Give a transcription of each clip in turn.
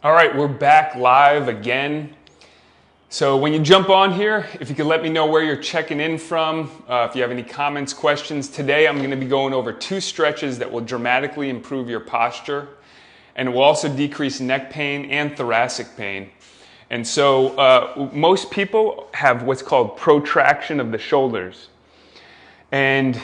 All right, we're back live again. So when you jump on here, if you could let me know where you're checking in from, if you have any comments, questions. Today I'm going to be going over 2 stretches that will dramatically improve your posture and will also decrease neck pain and thoracic pain. And so most people have what's called protraction of the shoulders. And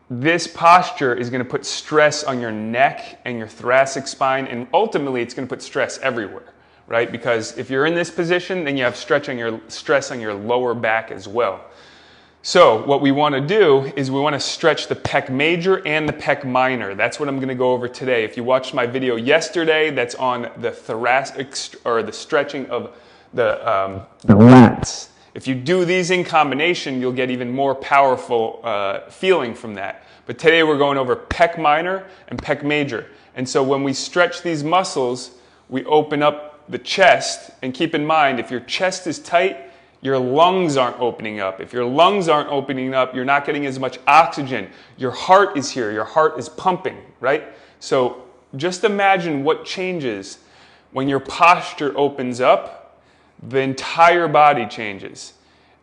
this posture is going to put stress on your neck and your thoracic spine, and ultimately it's going to put stress everywhere, right? Because if you're in this position, then you have stress on your lower back as well. So what we want to do is we want to stretch the pec major and the pec minor. That's what I'm going to go over today. If you watched my video yesterday, that's on the thoracic, or the stretching of the lats. If you do these in combination, you'll get even more powerful feeling from that. But today we're going over pec minor and pec major. And so when we stretch these muscles, we open up the chest. And keep in mind, if your chest is tight, your lungs aren't opening up. If your lungs aren't opening up, you're not getting as much oxygen. Your heart is here. Your heart is pumping, right? So just imagine what changes when your posture opens up. The entire body changes.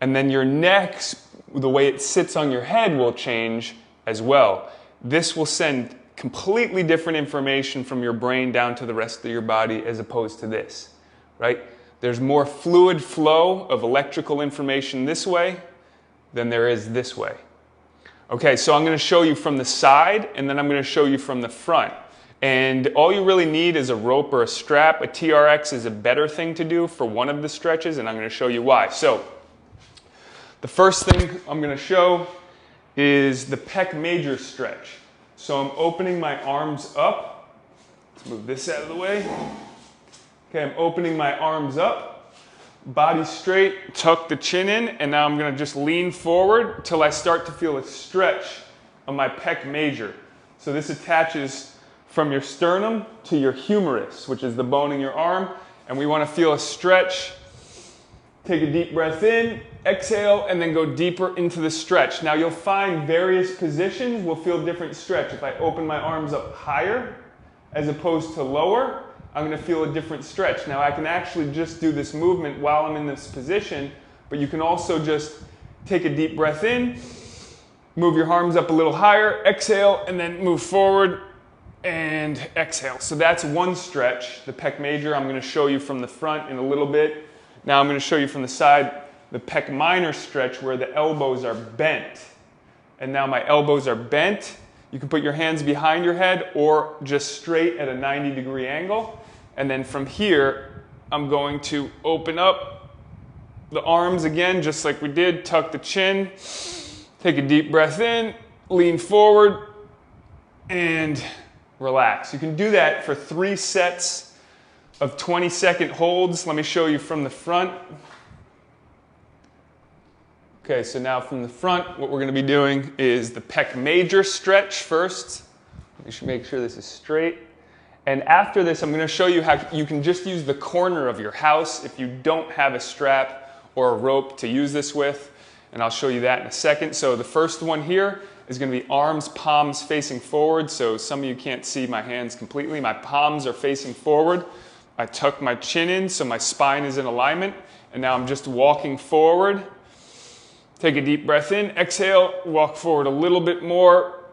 And then your neck, the way it sits on your head, will change as well. This will send completely different information from your brain down to the rest of your body as opposed to this, right? There's more fluid flow of electrical information this way than there is this way. Okay, so I'm going to show you from the side, and then I'm going to show you from the front. And all you really need is a rope or a strap. A TRX is a better thing to do for one of the stretches, and I'm going to show you why. So the first thing I'm going to show is the pec major stretch. So I'm opening my arms up. Let's move this out of the way. Okay, I'm opening my arms up, body straight, tuck the chin in, and now I'm going to just lean forward till I start to feel a stretch on my pec major. So this attaches from your sternum to your humerus, which is the bone in your arm, and we want to feel a stretch. Take a deep breath in, exhale, and then go deeper into the stretch. Now you'll find various positions will feel different stretch. If I open my arms up higher as opposed to lower, I'm going to feel a different stretch. Now I can actually just do this movement while I'm in this position, but you can also just take a deep breath in, move your arms up a little higher, exhale, and then move forward and exhale. So that's one stretch, the pec major. I'm going to show you from the front in a little bit. Now I'm going to show you from the side the pec minor stretch where the elbows are bent. And now my elbows are bent. You can put your hands behind your head or just straight at a 90-degree angle. And then from here, I'm going to open up the arms again, just like we did. Tuck the chin. Take a deep breath in. Lean forward. And relax. You can do that for 3 sets of 20-second holds. Let me show you from the front. Okay, so now from the front, what we're going to be doing is the pec major stretch first. You should make sure this is straight. And after this, I'm going to show you how you can just use the corner of your house if you don't have a strap or a rope to use this with. And I'll show you that in a second. So the first one here is going to be arms, palms facing forward. So some of you can't see my hands completely. My palms are facing forward. I tuck my chin in so my spine is in alignment. And now I'm just walking forward. Take a deep breath in, exhale, walk forward a little bit more.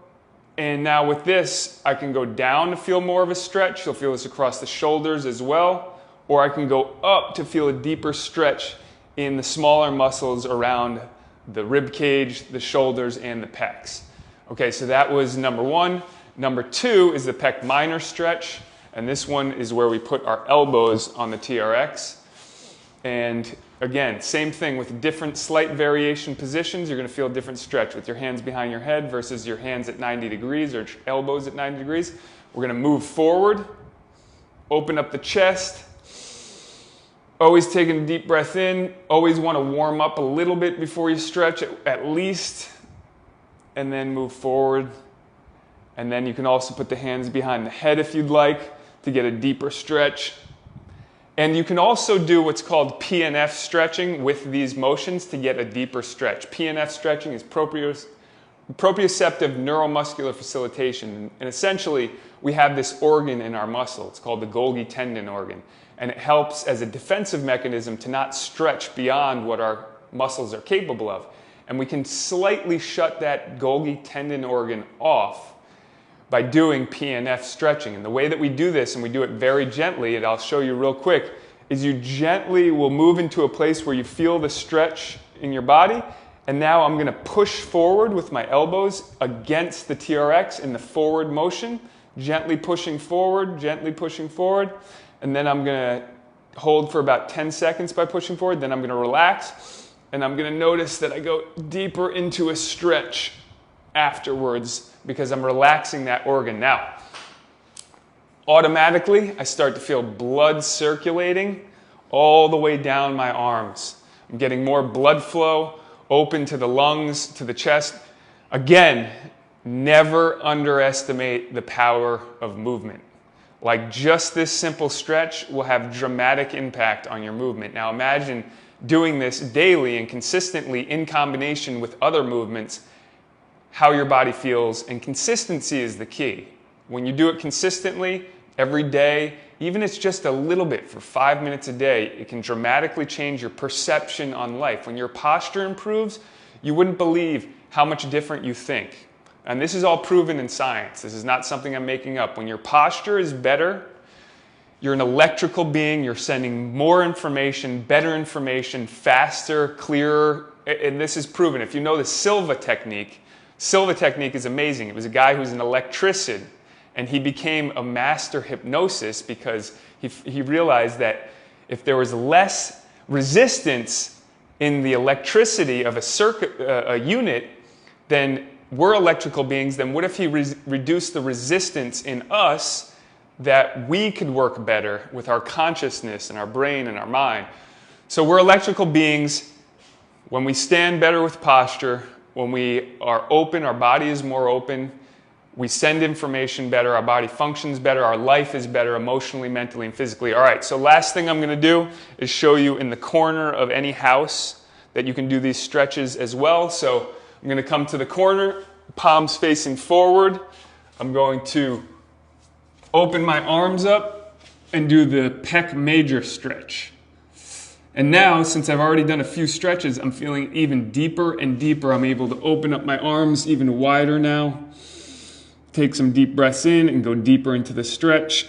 And now with this, I can go down to feel more of a stretch. You'll feel this across the shoulders as well. Or I can go up to feel a deeper stretch in the smaller muscles around the rib cage, the shoulders, and the pecs. Okay, so that was number 1. Number 2 is the pec minor stretch. And this one is where we put our elbows on the TRX. And again, same thing with different slight variation positions. You're going to feel a different stretch with your hands behind your head versus your hands at 90 degrees or elbows at 90 degrees. We're going to move forward, open up the chest. Always taking a deep breath in. Always want to warm up a little bit before you stretch at least. And then move forward. And then you can also put the hands behind the head if you'd like to get a deeper stretch. And you can also do what's called PNF stretching with these motions to get a deeper stretch. PNF stretching is proprioceptive neuromuscular facilitation. And essentially, we have this organ in our muscle. It's called the Golgi tendon organ. And it helps as a defensive mechanism to not stretch beyond what our muscles are capable of. And we can slightly shut that Golgi tendon organ off by doing PNF stretching. And the way that we do this, and we do it very gently, and I'll show you real quick, is you gently will move into a place where you feel the stretch in your body. And now I'm going to push forward with my elbows against the TRX in the forward motion, gently pushing forward, and then I'm going to hold for about 10 seconds by pushing forward, then I'm going to relax, and I'm going to notice that I go deeper into a stretch afterwards because I'm relaxing that organ. Now, automatically, I start to feel blood circulating all the way down my arms. I'm getting more blood flow open to the lungs, to the chest. Again, never underestimate the power of movement. Like just this simple stretch will have dramatic impact on your movement. Now imagine doing this daily and consistently in combination with other movements, how your body feels, and consistency is the key. When you do it consistently, every day, even if it's just a little bit for 5 minutes a day, it can dramatically change your perception on life. When your posture improves, you wouldn't believe how much different you think. And this is all proven in science. This is not something I'm making up. When your posture is better, you're an electrical being, you're sending more information, better information, faster, clearer, and this is proven. If you know the Silva technique is amazing. It was a guy who's an electrician, and he became a master hypnosis because he realized that if there was less resistance in the electricity of a unit, then we're electrical beings, then what if he reduced the resistance in us that we could work better with our consciousness and our brain and our mind? So we're electrical beings. When we stand better with posture, when we are open, our body is more open, we send information better, our body functions better, our life is better emotionally, mentally, and physically. All right, so last thing I'm going to do is show you in the corner of any house that you can do these stretches as well. So I'm going to come to the corner, palms facing forward. I'm going to open my arms up and do the pec major stretch. And now, since I've already done a few stretches, I'm feeling even deeper and deeper. I'm able to open up my arms even wider now. Take some deep breaths in and go deeper into the stretch.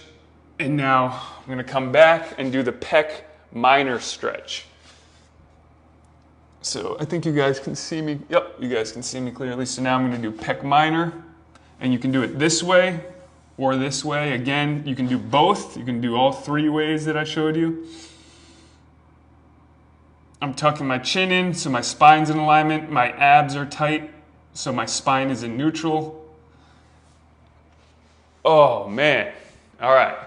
And now I'm going to come back and do the pec minor stretch. So I think you guys can see me. Yep, you guys can see me clearly. So now I'm going to do pec minor. And you can do it this way or this way. Again, you can do both. You can do all three ways that I showed you. I'm tucking my chin in so my spine's in alignment. My abs are tight so my spine is in neutral. Oh man. All right.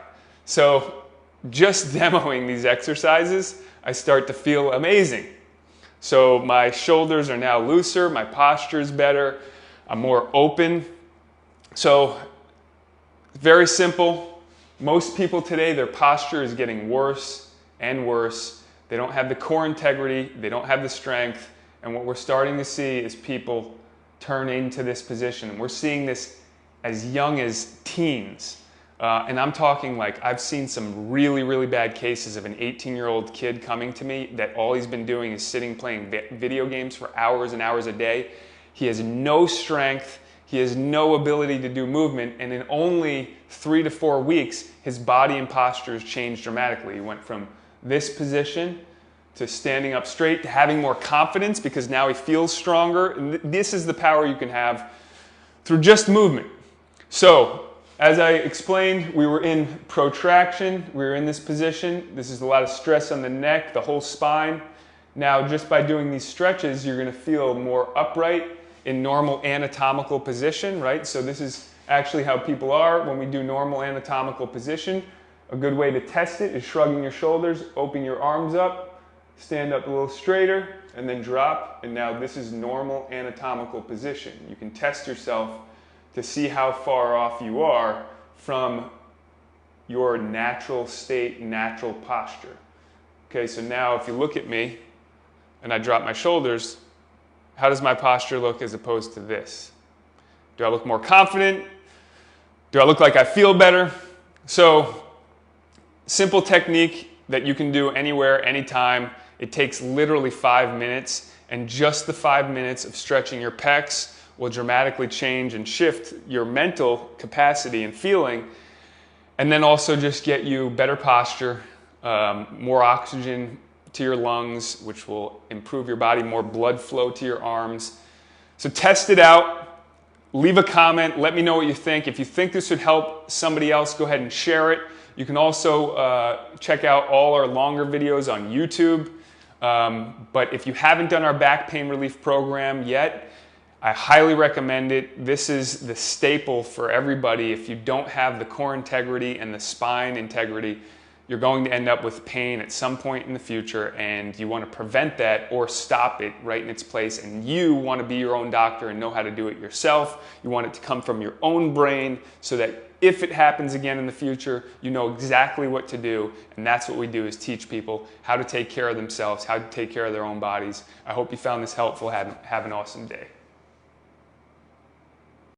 So just demoing these exercises, I start to feel amazing. So my shoulders are now looser, my posture is better, I'm more open. So very simple. Most people today, their posture is getting worse and worse. They don't have the core integrity, they don't have the strength, and what we're starting to see is people turn into this position. And we're seeing this as young as teens. And I'm talking like I've seen some really, really bad cases of an 18-year-old kid coming to me that all he's been doing is sitting playing video games for hours and hours a day. He has no strength, he has no ability to do movement, and in only 3 to 4 weeks, his body and posture has changed dramatically. He went from this position to standing up straight, to having more confidence because now he feels stronger. And this is the power you can have through just movement. So, as I explained, we were in protraction, we were in this position. This is a lot of stress on the neck, the whole spine. Now, just by doing these stretches, you're going to feel more upright in normal anatomical position, right? So this is actually how people are when we do normal anatomical position. A good way to test it is shrugging your shoulders, open your arms up, stand up a little straighter, and then drop. And now this is normal anatomical position. You can test yourself to see how far off you are from your natural state, natural posture. Okay, so now if you look at me and I drop my shoulders, how does my posture look as opposed to this? Do I look more confident? Do I look like I feel better? So, simple technique that you can do anywhere, anytime. It takes literally 5 minutes, and just the 5 minutes of stretching your pecs will dramatically change and shift your mental capacity and feeling, and then also just get you better posture, more oxygen to your lungs, which will improve your body, more blood flow to your arms. So test it out. Leave a comment. Let me know what you think. If you think this would help somebody else, go ahead and share it. You can also check out all our longer videos on YouTube. But if you haven't done our back pain relief program yet, I highly recommend it. This is the staple for everybody. If you don't have the core integrity and the spine integrity, you're going to end up with pain at some point in the future, and you want to prevent that or stop it right in its place. And you want to be your own doctor and know how to do it yourself. You want it to come from your own brain so that if it happens again in the future, you know exactly what to do. And that's what we do, is teach people how to take care of themselves, how to take care of their own bodies. I hope you found this helpful. Have an awesome day.